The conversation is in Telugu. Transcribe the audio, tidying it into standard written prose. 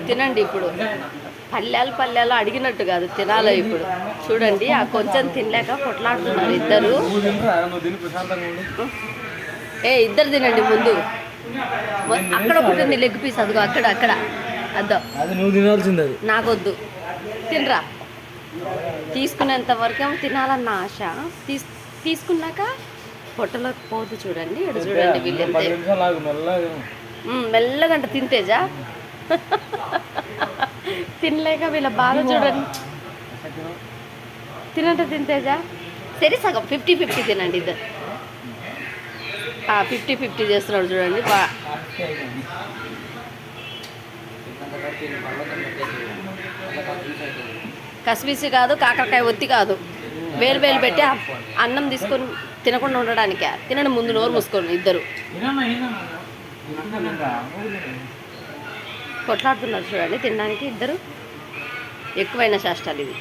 తినండి ఇప్పుడు. పల్లెలు అడిగినట్టు కాదు, తినాలి ఇప్పుడు. చూడండి, ఆ కొంచెం తినలేక కొట్లాడుతున్నారు ఇద్దరు. ఇద్దరు తినండి ముందు. అక్కడ ఒకటి ఉంది లెగ్ పీస్, అదిగో అక్కడ అక్కడ అద్దో. నువ్వు తినాల్సింది అది. నాకొద్దు, తినరా. తీసుకునేంత వరకేమో తినాలన్న ఆశ. తీసుకున్నాక పొట్టలోకి పోదు. చూడండి ఇక్కడ చూడండి, వీళ్ళంతే మెల్లగంట తింటేజా. తినలేక వీళ్ళ బాధ చూడండి. తినంటే తింటేజా. సరే సగం 50-50 తినండి ఇద్దరు. 50-50 చేస్తున్నాడు చూడండి. కసిపిసి కాదు, కాకరకాయ ఒత్తి కాదు, వేలు పెట్టి అన్నం తీసుకొని తినకుండా ఉండడానికే. తినండి ముందు, నోరు మూసుకోండి ఇద్దరు. కొట్లాడుతున్నారు చూడండి తినడానికి ఇద్దరు. ఎక్కువైన శాస్త్రాలు ఇవి.